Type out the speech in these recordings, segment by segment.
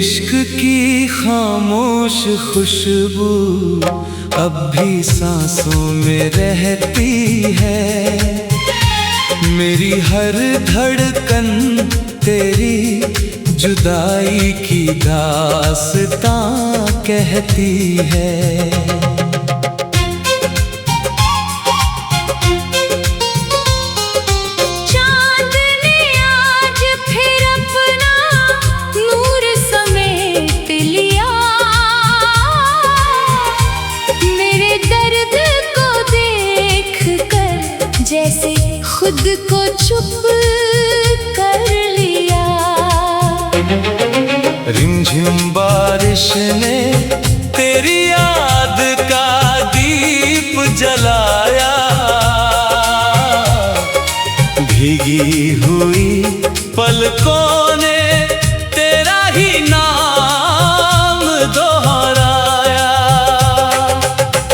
इश्क की खामोश खुशबू अब भी सांसों में रहती है। मेरी हर धड़कन तेरी जुदाई की दास्तां कहती है। जैसे खुद को चुप कर लिया। रिमझिम बारिश ने तेरी याद का दीप जलाया। भीगी हुई पलकों ने तेरा ही नाम दोहराया।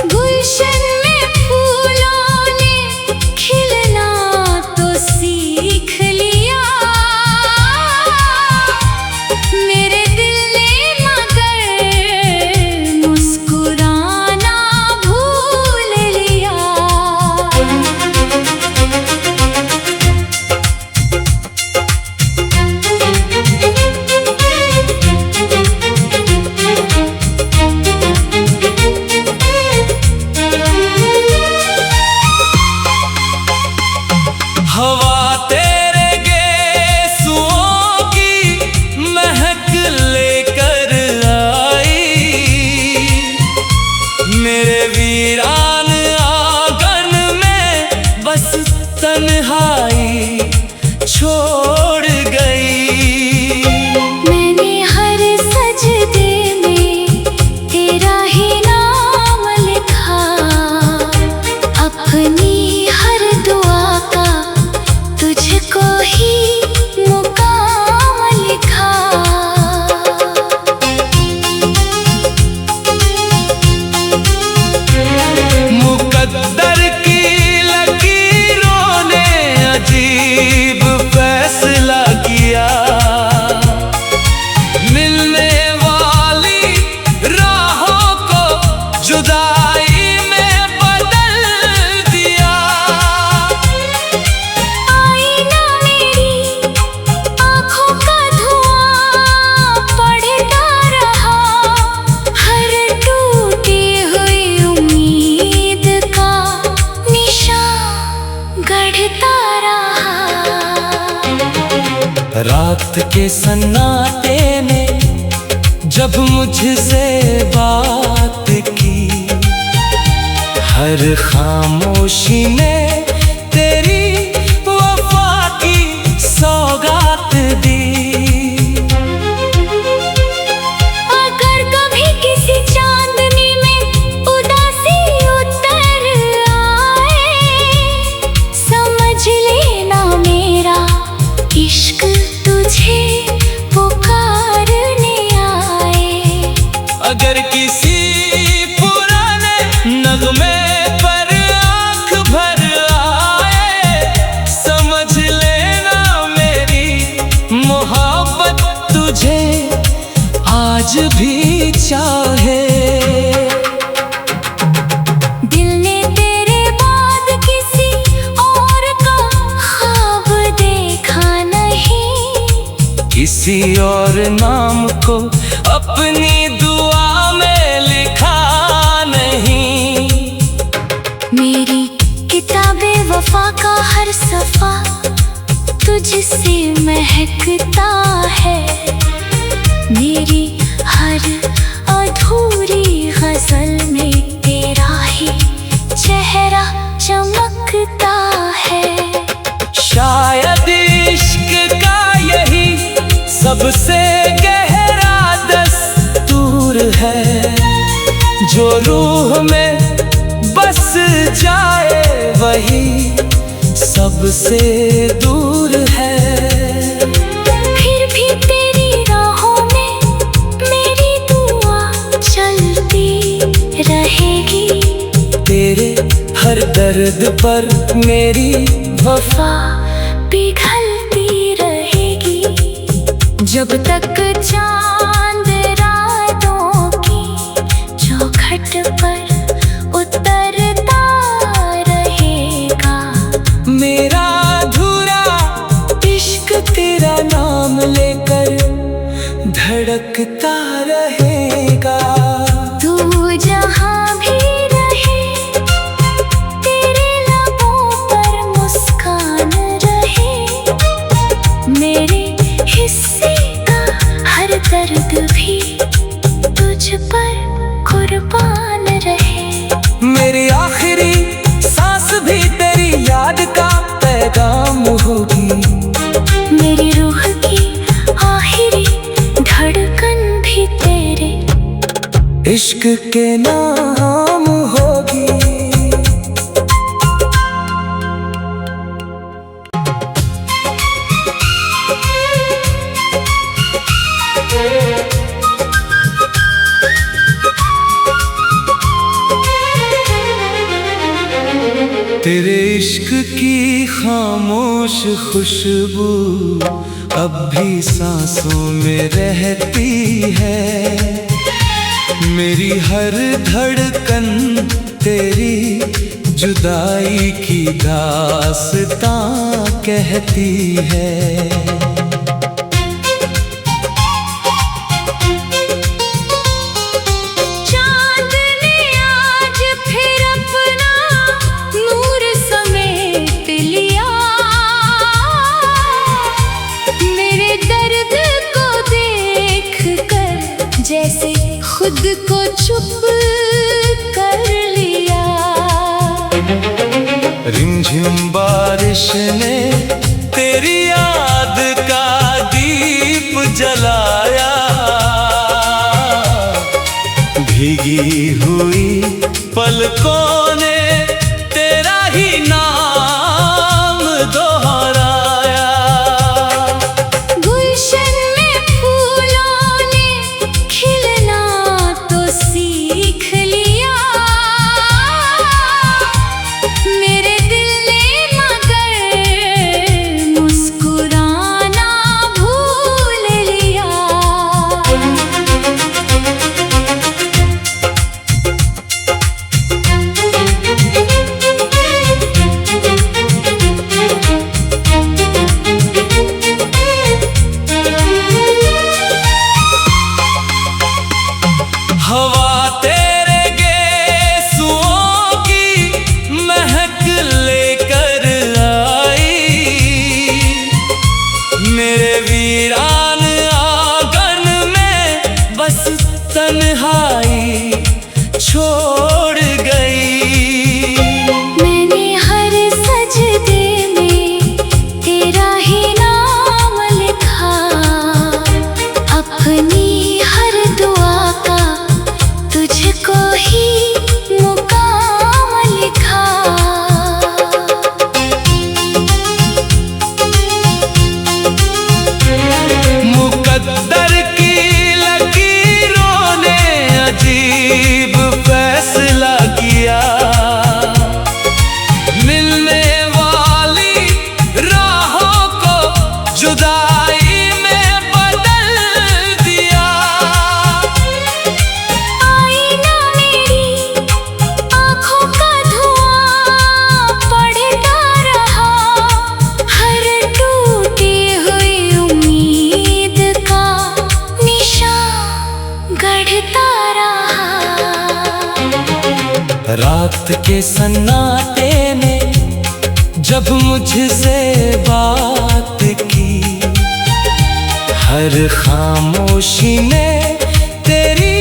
गुलशन में फूलों ने खिलना तो सीख लिया। मेरे दिल ने मगर मुस्कुराना भूल लिया। हवा तेरे गेसुओं की महक लेकर आई। मेरे वीरान आंगन में बस तन्हाई छोड़ गई। मैंने हर सजदे में तेरा ही नाम लिखा। अपनी हर दुआ का तुझको ही मुकाम लिखा। मुकद्दर की लकीरों ने अजीब फैसला किया। मिलने वाली राहों को जुदाई में बदल दिया। आईना मेरी आँखों का धुआं पढ़ता रहा। हर टूटी हुई उम्मीद का निशान गढ़ता रहा। रात के सन्नाटे ने जब मुझसे बात की। हर खामोशी ने तेरी वफा की सौगात दी। अगर कभी किसी चांदनी में उदासी उतर आए, समझ लेना मेरा इश्क तुझे पुकारने आए। अगर किसी पुराने नगमे पर आँख भर आए, समझ लेना मेरी मोहब्बत तुझे आज भी चाहे। दिल ने तेरे बाद किसी और का ख्वाब देखा नहीं। किसी और नाम को अपनी दुआ में लिखा नहीं। मेरी किताबे वफा का हर सफा तुझसे महकता है। मेरी हर अधूरी गजल में तेरा ही चेहरा चमकता है। शायद इश्क का यही सबसे गहरा दस्तूर है। जो रूह में बस जाए वही सबसे दूर है। फिर भी तेरी राहों में मेरी दुआ चलती रहेगी। तेरे हर दर्द पर मेरी वफा पिघलती रहेगी। जब तक चांद कुर्बान रहे। मेरी आखिरी सांस भी तेरी याद का पैगाम होगी। मेरी रूह की आखिरी धड़कन भी तेरे इश्क के नाम होगी। तेरे इश्क की खामोश खुशबू अब भी सांसों में रहती है। मेरी हर धड़कन तेरी जुदाई की दास्तां कहती है। जैसे खुद को चुप कर लिया। रिमझिम बारिश ने तेरी याद का दीप जलाया। भीगी हुई पलकों ने तेरा ही नाम दोहराया। गुलशन में फूलों ने खिलना तो सीख लिया। मेरे दिल ने मगर मुस्कुराना भूल लिया। हवा तेरे गेसुओं की महक लेकर आई। मेरे वीरान आंगन में बस तन्हाई छोड़ गई। मैंने हर सजदे में तेरा ही नाम लिखा। अपनी हर दुआ का तुझको ही मुकाम लिखा। मुकद्दर की लकीरों ने अजीब फैसला किया। मिलने वाली राहों को जुदाई में बदल दिया। आईना मेरी आँखों का धुआं पढ़ता रहा। हर टूटी हुई उम्मीद का निशान गढ़ता रहा। रात के सन्नाटे ने जब मुझसे बात की। हर खामोशी ने तेरी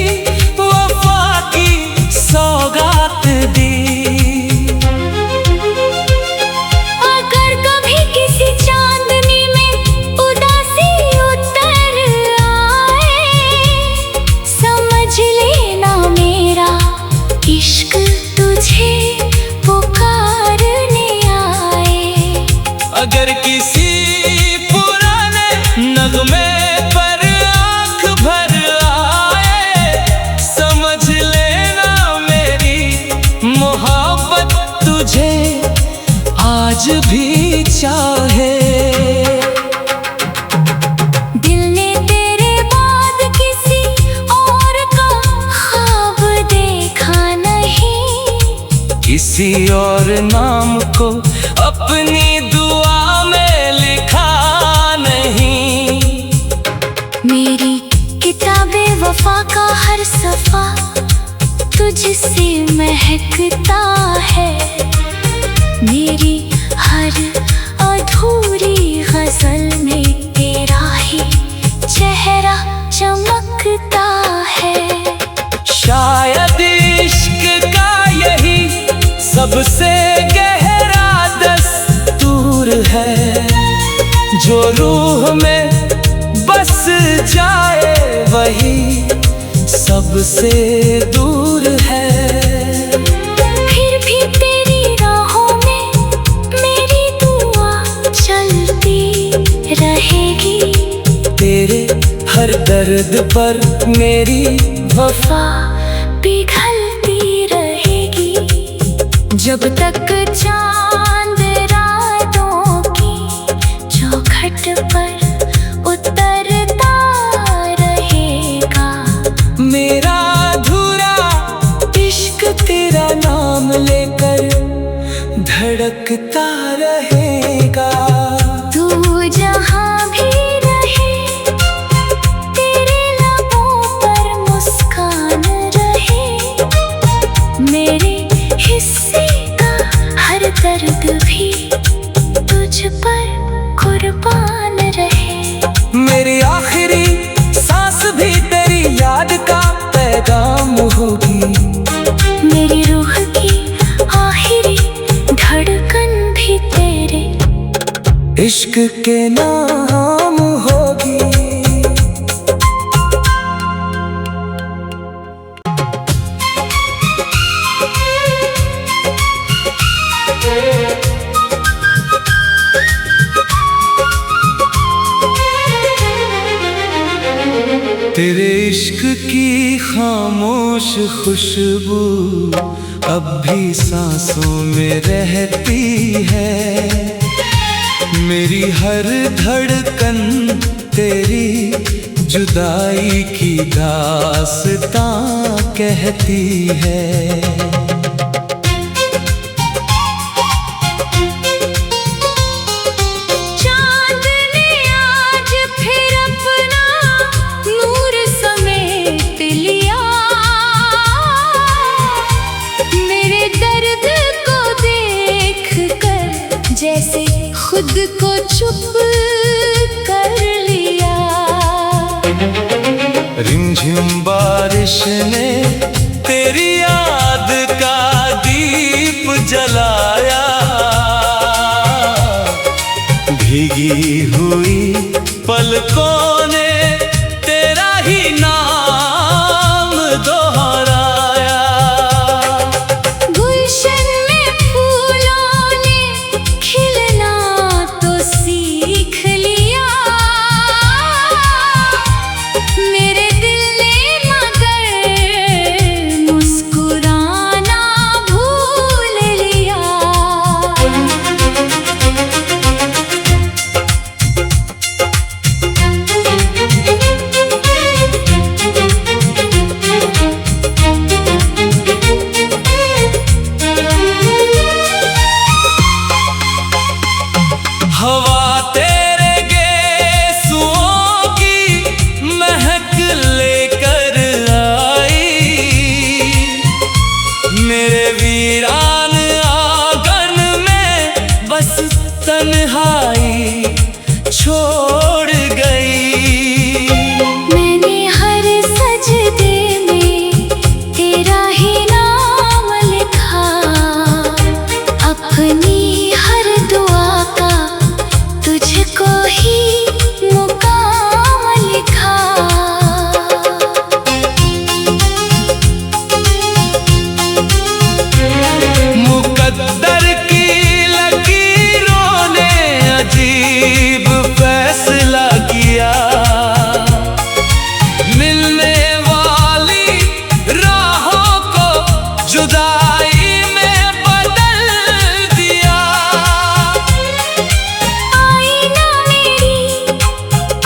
वफा की सौगात दी। अगर कभी किसी चांदनी में उदासी उतर आए, समझ लेना मेरा इश्क तुझे पुकारने आए। अगर किसी पुराने नगमे पर आँख भर आए, समझ लेना मेरी मोहब्बत तुझे आज भी चाहे। दिल ने तेरे बाद किसी और का ख्वाब देखा नहीं। किसी और नाम को अपनी दुआ में लिखा नहीं। मेरी किताबे वफा का हर सफा तुझसे महकता है। मेरी हर अधूरी गजल में तेरा ही चेहरा चमकता है। शायद सबसे गहरा दस्तूर है, जो रूह में बस जाए वही सबसे दूर है। फिर भी तेरी राहों में मेरी दुआ चलती रहेगी, तेरे हर दर्द पर मेरी वफा पिघलती रहेगी। जब तक चांद रातों की चौखट पर उतरता रहेगा, मेरा अधूरा इश्क तेरा नाम लेकर धड़कता रहेगा। तू जहाँ भी रहे तेरे लबों पर मुस्कान रहे, मेरे हिस्से का हर दर्द भी तुझ पर कुर्बान रहे। मेरी आखिरी सांस भी तेरी याद का पैगाम होगी, मेरी रूह की आखिरी धड़कन भी तेरे इश्क के नाम होगी। तेरे इश्क की खामोश खुशबू अब भी सांसों में रहती है, मेरी हर धड़कन तेरी जुदाई की दास्तां कहती है। जैसे खुद को चुप कर लिया, रिमझिम बारिश ने तेरी याद का दीप जलाया, भीगी हुई पलकों ने तेरा ही नाम दोहराया। गुलशन में फूलों ने खिलना तो सीख लिया, मेरे दिल ने मगर मुस्कुराना भूल लिया। हवा तेरे गेसुओं की महक लेकर आई, मेरे वीरान आंगन में बस तन्हाई छोड़ गई। मैंने हर सजदे में तेरा ही नाम लिखा, अपनी हर दुआ का तुझको ही मुकाम लिखा। मुकद्दर की लकीरों ने अजीब फैसला किया, मिलने वाली राहों को जुदाई में बदल दिया। आईना मेरी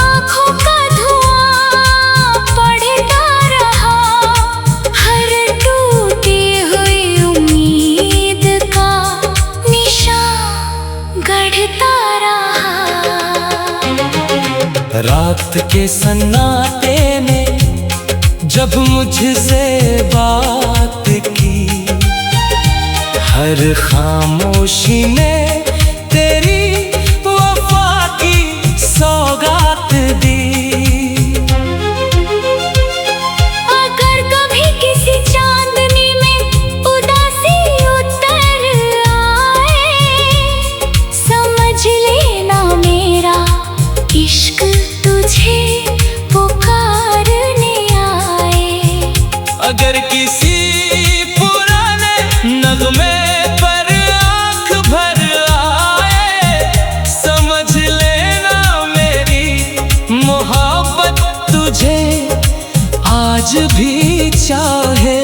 आँखों का धुआं पड़ता रहा, हर टूटी हुई उम्मीद का निशान गढ़ता रहा। रात के सन्नाटे ने जब मुझसे बात की, हर खामोशी ने तेरी वफा की सौगात दी। अगर कभी किसी चांदनी में उदासी उतर किसी पुराने नगमे पर आंख भर आए, समझ लेना मेरी मोहब्बत तुझे आज भी चाहे।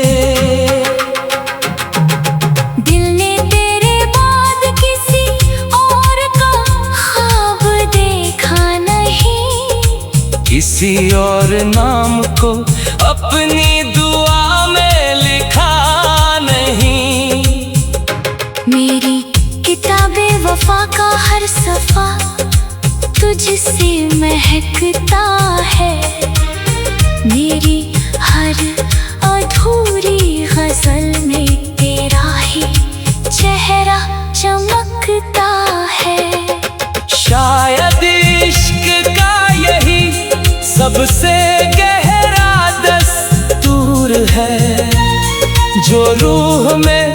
दिल ने तेरे बाद किसी और का ख्वाब देखा नहीं, किसी और नाम को अपनी दुआ में लिखा नहीं। मेरी किताबे वफा का हर सफा तुझसे महकता है, मेरी हर अधूरी गजल में तेरा ही चेहरा चमकता है। शायद इश्क का यही सबसे गहरा दस्तूर है, जो रूह में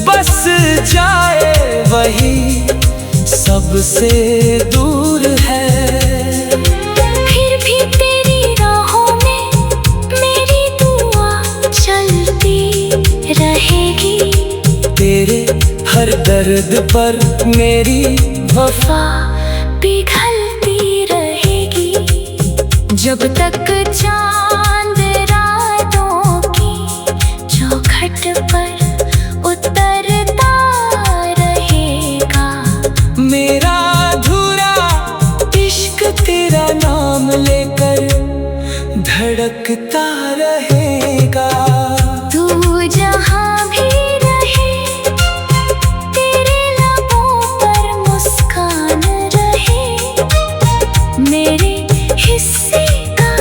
बस जाए वही सबसे दूर है। फिर भी तेरी राहों में मेरी दुआ चलती रहेगी, तेरे हर दर्द पर मेरी वफा पिघलती रहेगी। जब तक चांद रातों की चौखट पर उतरता रहेगा, मेरा अधूरा इश्क तेरा नाम लेकर धड़कता रहेगा। तू जहाँ भी रहे तेरे लबों पर मुस्कान रहे, मेरे हिस्से का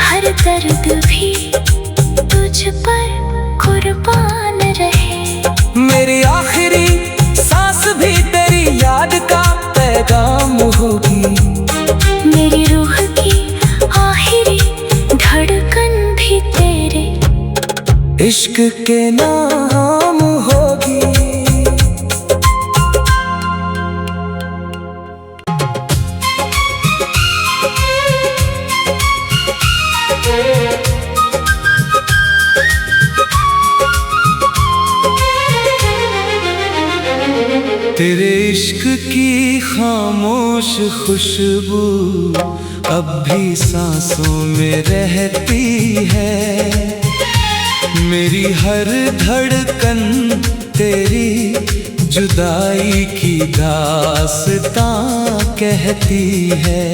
हर दर्द भी तुझ पर कुर्बान रहे। मेरी आखिरी सांस भी तेरी याद का पैगाम होगी, मेरी रूह की आखिरी धड़कन भी तेरे इश्क के नाम होगी। तेरे इश्क की खामोश खुशबू अब भी सांसों में रहती है, मेरी हर धड़कन तेरी जुदाई की दास्तां कहती है।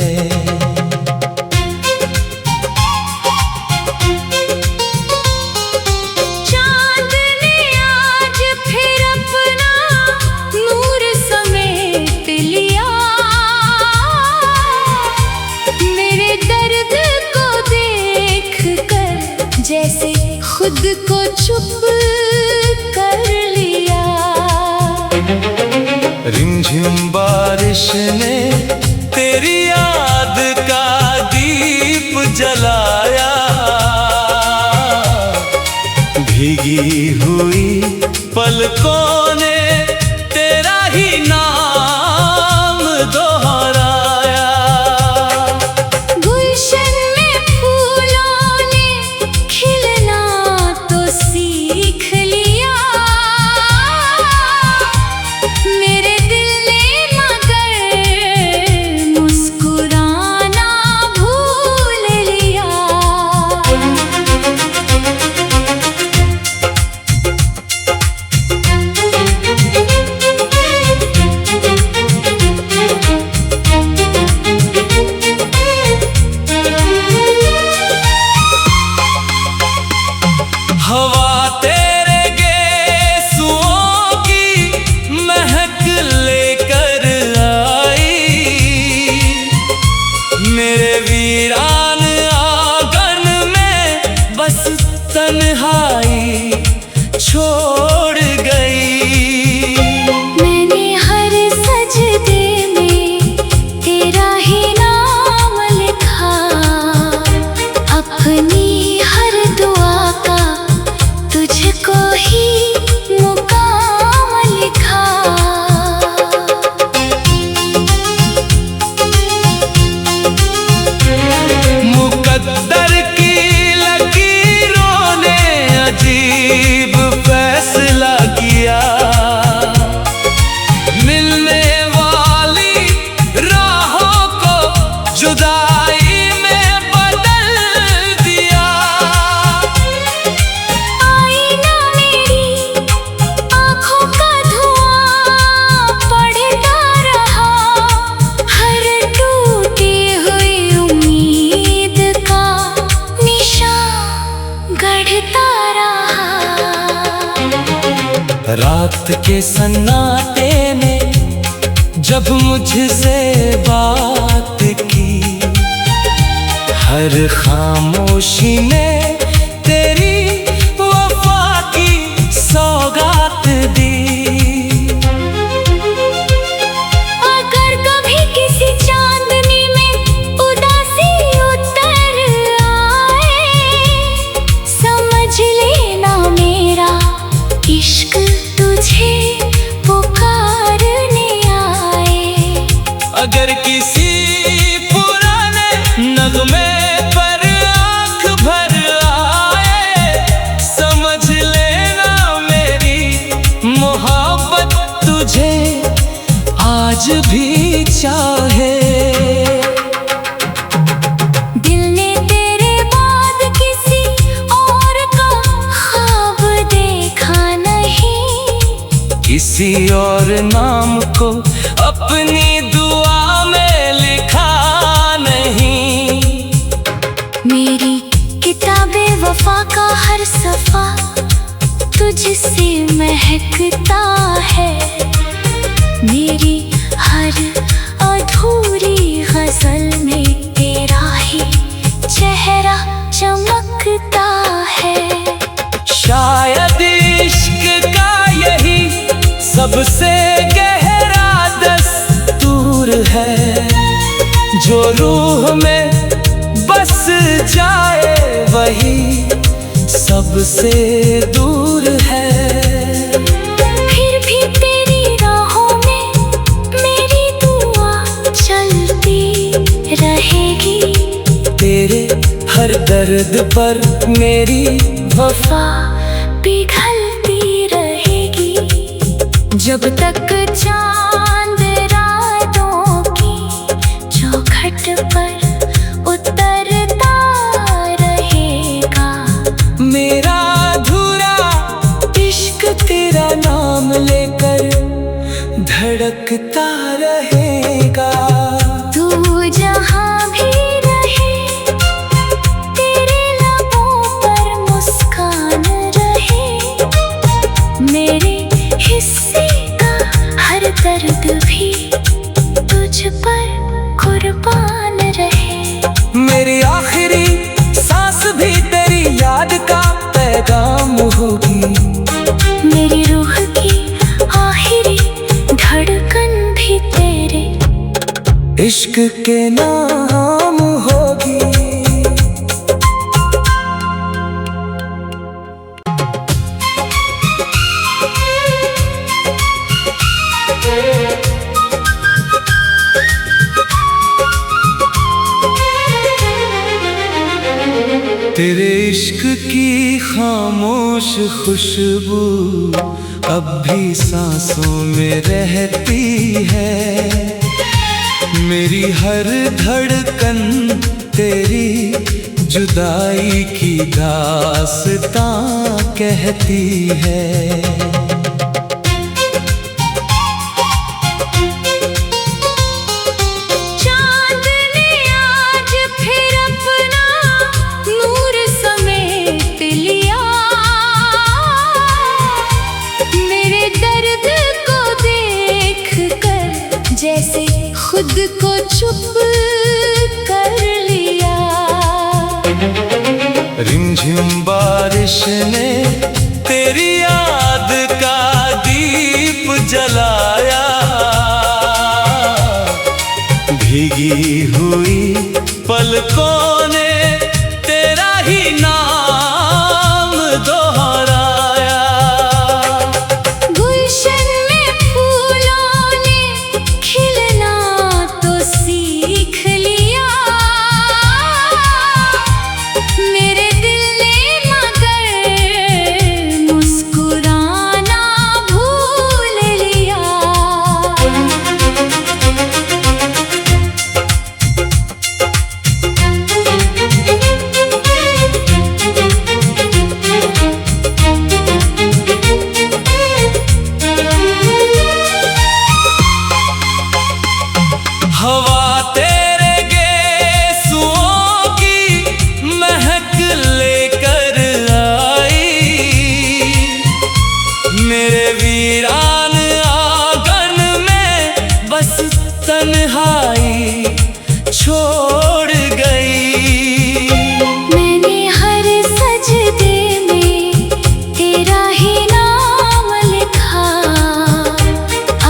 जैसे खुद को चुप कर लिया, रिमझिम बारिश ने तेरी याद का दीप जलाया, भीगी हुई पलकों ने तेरा ही नाम दोहराया। गुलशन में फूलों ने खिलना तो सीख लिया, मेरे दिल ने मगर मुस्कुराना भूल लिया। हवा तेरे गेसुओं की महक लेकर आई, मेरे वीरान आंगन में बस तन्हाई छोड़ गई। मैंने हर सजदे में तेरा ही नाम लिखा, अपनी हर दुआ का तुझको ही मुकाम लिखा। मुकद्दर की लकीरों ने अजीब रात के सन्नाटे ने जब मुझसे बात की, हर खामोशी ने तेरी वफा की सौगात दी। अगर कभी किसी चांदनी में उदासी उतर आए, समझ लेना मेरा इश्क तुझे पुकारने आए। अगर किसी पुराने नगमे पर आँख भर आए, समझ लेना मेरी मोहब्बत तुझे आज भी चाहे। दिल ने तेरे बाद किसी और का ख्वाब देखा नहीं, किसी और नाम को अपनी दुआ में लिखा नहीं। मेरी किताबे वफा का हर सफा तुझसे महकता है। मेरी हर अधूरी गजल में तेरा ही चेहरा चमकता है। शायद इश्क का यही सबसे गहरा दस्तूर है, जो रूह में बस जाए वही सबसे दूर है। फिर भी तेरी राहों में मेरी दुआ चलती रहेगी। तेरे हर दर्द पर मेरी वफा पिघलती रहेगी। जब तक चांद रातों की चौखट पर उतरता रहेगा, मेरा अधूरा इश्क तेरा नाम लेकर धड़कता रहेगा। तू जहाँ भी रहे तेरे लबों पर मुस्कान रहे। मेरे हिस्से का हर दर्द भी तुझ पर कुर्बान रहे। मेरी आखिरी सांस भी तेरी याद का पैगाम होगी। मेरी रूह की आखिरी धड़कन भी तेरे इश्क के नाम होगी। तेरे इश्क की खामोश खुशबू अब भी सांसों में रहती है। मेरी हर धड़कन तेरी जुदाई की दास्तां कहती है। चांद ने आज फिर अपना नूर समेट लिया। मेरे दर्द को देख कर जैसे खुद को चुप कर लिया। रिमझिम बारिश ने तेरी याद का दीप जलाया। भीगी हुई पलकों ने तेरा ही नाम दोहराया। गुलशन में फूलों ने खिलना तो सीख लिया। मेरे दिल ने मगर मुस्कुराना भूल लिया। मेरे वीरान आंगन में बस तन्हाई छोड़ गई। मैंने हर सजदे में तेरा ही नाम लिखा,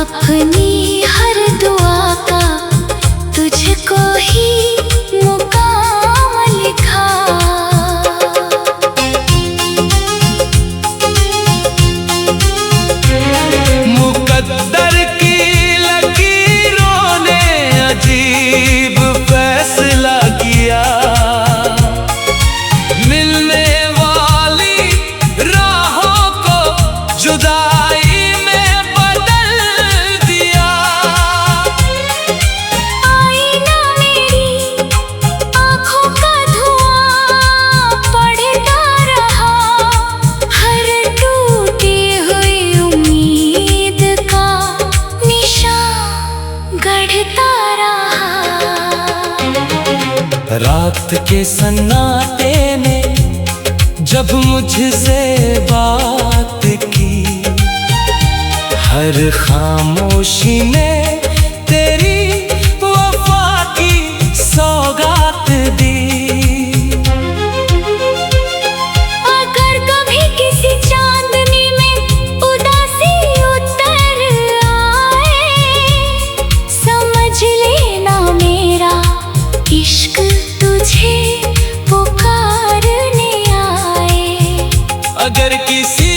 अपनी हर दुआ का तुझको ही मुकाम लिखा। मुकद्दर की लकीरों ने अजीब फैसला किया, मिलने वाली राहों को जुदाई में बदल दिया। आईना मेरी आँखों का धुआं पढ़ता रहा, हर टूटी हुई उम्मीद का निशान गढ़ता रहा। रात के सन्नाटे ने जब मुझसे बात की, हर खामोशी ने तेरी वफा की सौगात दी। अगर कभी किसी चांदनी में उदासी उतर आए, समझ लेना मेरा इश्क तुझे पुकारने आए। अगर किसी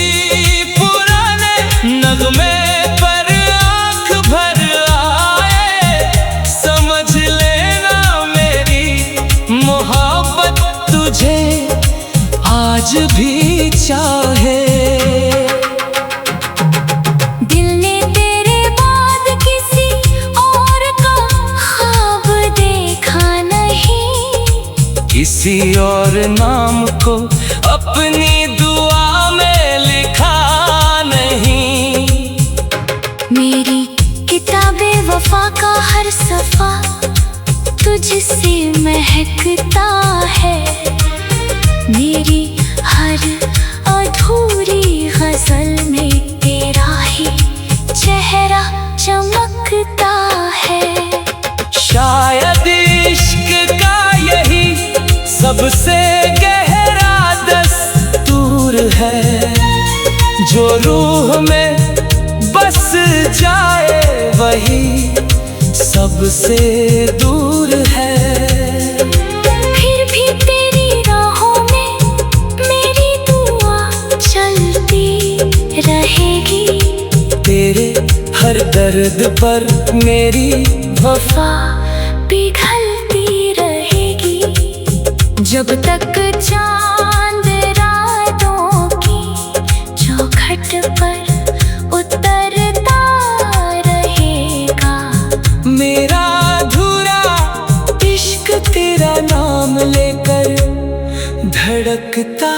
पुराने नगमे पर आँख भर आए, समझ लेना मेरी मोहब्बत तुझे आज भी चाहे। दिल ने तेरे बाद किसी और का ख्वाब देखा नहीं, किसी और नाम को अपनी दुआ में लिखा नहीं। मेरी किताबे वफा का हर सफा तुझसे महकता है, मेरी हर अधूरी गजल में तेरा ही चेहरा चमकता है। शायद इश्क का यही सबसे गहरा दस्तूर है, जो रूह में बस जाए वही सबसे दूर है। फिर भी तेरी राहों में मेरी दुआ चलती रहेगी, तेरे हर दर्द पर मेरी वफा पिघलती रहेगी। जब तक चांद रातों की चौखट पर उतरता रहेगा, मेरा अधूरा इश्क तेरा नाम लेकर धड़कता